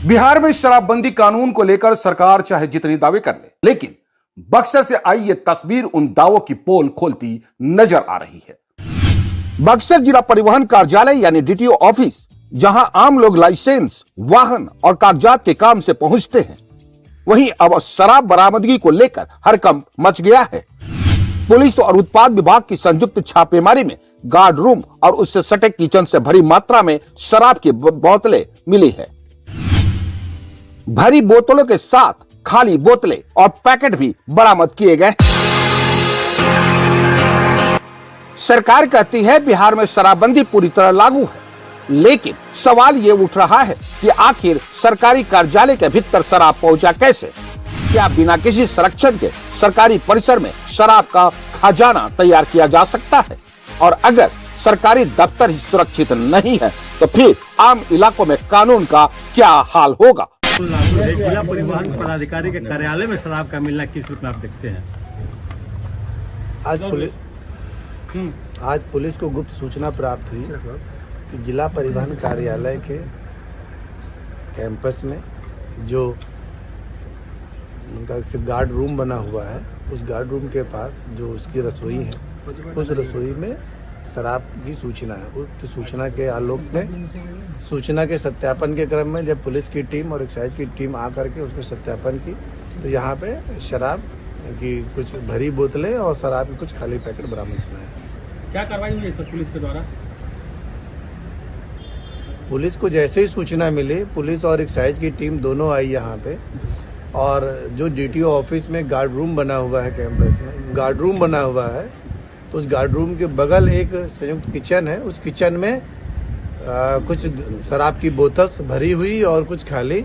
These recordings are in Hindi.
बिहार में शराबबंदी कानून को लेकर सरकार चाहे जितनी दावे कर ले, लेकिन बक्सर से आई ये तस्वीर उन दावों की पोल खोलती नजर आ रही है। बक्सर जिला परिवहन कार्यालय यानी डीटीओ ऑफिस, जहां आम लोग लाइसेंस, वाहन और कागजात के काम से पहुंचते हैं, वहीं अब शराब बरामदगी को लेकर हड़कंप मच गया है। पुलिस और उत्पाद विभाग की संयुक्त छापेमारी में गार्ड रूम और उससे सटे किचन से भरी मात्रा में शराब की बोतलें मिली है। भरी बोतलों के साथ खाली बोतलें और पैकेट भी बरामद किए गए। सरकार कहती है बिहार में शराबबंदी पूरी तरह लागू है, लेकिन सवाल ये उठ रहा है कि आखिर सरकारी कार्यालय के भीतर शराब पहुंचा कैसे? क्या बिना किसी संरक्षण के सरकारी परिसर में शराब का खजाना तैयार किया जा सकता है? और अगर सरकारी दफ्तर ही सुरक्षित नहीं है, तो फिर आम इलाकों में कानून का क्या हाल होगा? जिला परिवहन पदाधिकारी के कार्यालय में शराब का मिलना किस रूप में आप देखते हैं? आज पुलिस को गुप्त सूचना प्राप्त हुई कि जिला परिवहन कार्यालय के कैंपस में जो उनका सिर्फ गार्ड रूम बना हुआ है, उस गार्ड रूम के पास जो उसकी रसोई है, उस रसोई में शराब की सूचना है। उस सूचना के आलोक में, सूचना के सत्यापन के क्रम में जब पुलिस की टीम और एक्साइज की टीम आकर के उसको सत्यापन की, तो यहाँ पे शराब की कुछ भरी बोतलें और शराब के कुछ खाली पैकेट बरामद हुए हैं। क्या कार्रवाई हुई है सर पुलिस के द्वारा? पुलिस को जैसे ही सूचना मिली, पुलिस और एक्साइज की टीम दोनों आई यहाँ पे, और जो डीटीओ ऑफिस में गार्ड रूम बना हुआ है, कैंपस में गार्ड रूम बना हुआ है, तो उस गार्ड रूम के बगल एक संयुक्त किचन है। उस किचन में कुछ शराब की बोतल भरी हुई और कुछ खाली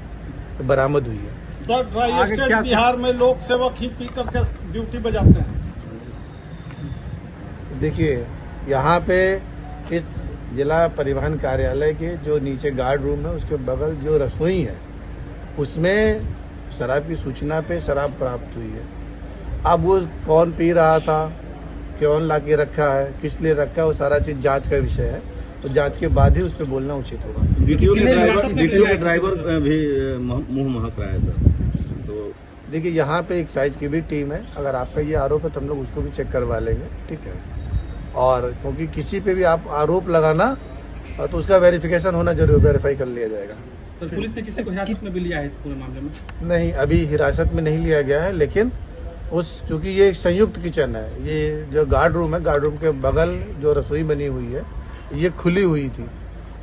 बरामद हुई है। सर, ड्राई स्टेट बिहार में लोक सेवक ही पी करके ड्यूटी बजाते हैं। देखिए, यहाँ पे इस जिला परिवहन कार्यालय के जो नीचे गार्ड रूम है, उसके बगल जो रसोई है, उसमें शराब की सूचना पे शराब प्राप्त हुई है। अब वो कौन पी रहा था, कौन ला के रखा है, किस लिए रखा है, वो सारा चीज जांच का विषय है। तो जांच के बाद ही उस पर बोलना उचित होगा। डीटीओ के ड्राइवर भी मुंह महक रहा है सर। तो देखिए, यहाँ पे एक्साइज की भी टीम है। अगर आप पे ये आरोप है तो हम लोग उसको भी चेक करवा लेंगे, ठीक है। और क्योंकि किसी पे भी आप आरोप लगाना तो उसका वेरिफिकेशन होना जरूर, वेरीफाई कर लिया जाएगा। सर, पुलिस ने किसी को हिरासत में भी लिया है इस पूरे मामले में? नहीं, अभी हिरासत में नहीं लिया गया है, लेकिन चूंकि ये संयुक्त किचन है, ये जो गार्ड रूम है, गार्ड रूम के बगल जो रसोई बनी हुई है, ये खुली हुई थी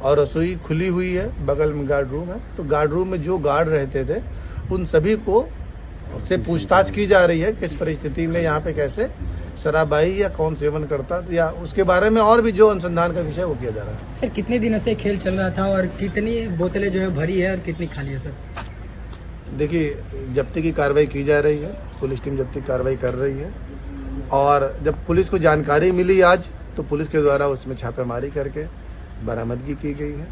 और रसोई खुली हुई है, बगल में गार्ड रूम है। तो गार्ड रूम में जो गार्ड रहते थे, उन सभी को से पूछताछ की जा रही है, किस परिस्थिति में यहाँ पे कैसे शराब आई या कौन सेवन करता, या उसके बारे में और भी जो अनुसंधान का विषय वो किया जा रहा है। सर, कितने दिनों से खेल चल रहा था और कितनी बोतलें जो है भरी है और कितनी खाली है? सर, देखिए, जब्ती की कार्रवाई की जा रही है, पुलिस टीम जब्ती कार्रवाई कर रही है, और जब पुलिस को जानकारी मिली आज, तो पुलिस के द्वारा उसमें छापेमारी करके बरामदगी की गई है।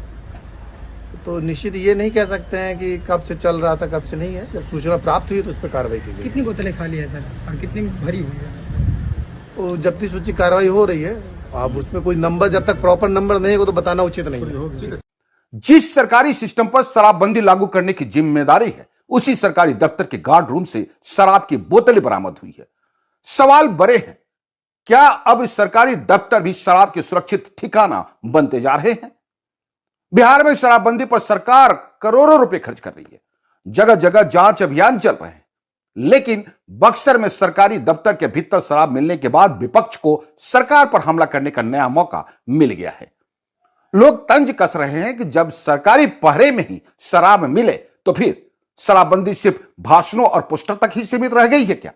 तो निश्चित ये नहीं कह सकते हैं कि कब से चल रहा था, कब से नहीं है। जब सूचना प्राप्त हुई तो उस पर कार्रवाई की गई। कितनी बोतलें खाली है सर और कितनी भरी हुई है? तो जब्ती सूची कार्रवाई हो रही है। अब उसमें कोई नंबर, जब तक प्रॉपर नंबर नहीं है तो बताना उचित नहीं है। जिस सरकारी सिस्टम पर शराबबंदी लागू करने की जिम्मेदारी है, उसी सरकारी दफ्तर के गार्ड रूम से शराब की बोतलें बरामद हुई है। सवाल बड़े हैं, क्या अब सरकारी दफ्तर भी शराब के सुरक्षित ठिकाना बनते जा रहे हैं? बिहार में शराबबंदी पर सरकार करोड़ों रुपए खर्च कर रही है, जगह जगह जांच अभियान चल रहे हैं, लेकिन बक्सर में सरकारी दफ्तर के भीतर शराब मिलने के बाद विपक्ष को सरकार पर हमला करने का नया मौका मिल गया है। लोग तंज कस रहे हैं कि जब सरकारी पहरे में ही शराब मिले, तो फिर शराबबंदी सिर्फ भाषणों और पोस्टर तक ही सीमित रह गई है क्या?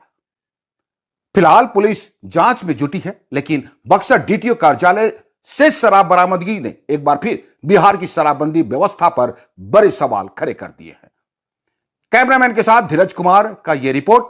फिलहाल पुलिस जांच में जुटी है, लेकिन बक्सर डीटीओ कार्यालय से शराब बरामदगी ने एक बार फिर बिहार की शराबबंदी व्यवस्था पर बड़े सवाल खड़े कर दिए हैं। कैमरामैन के साथ धीरज कुमार का यह रिपोर्ट।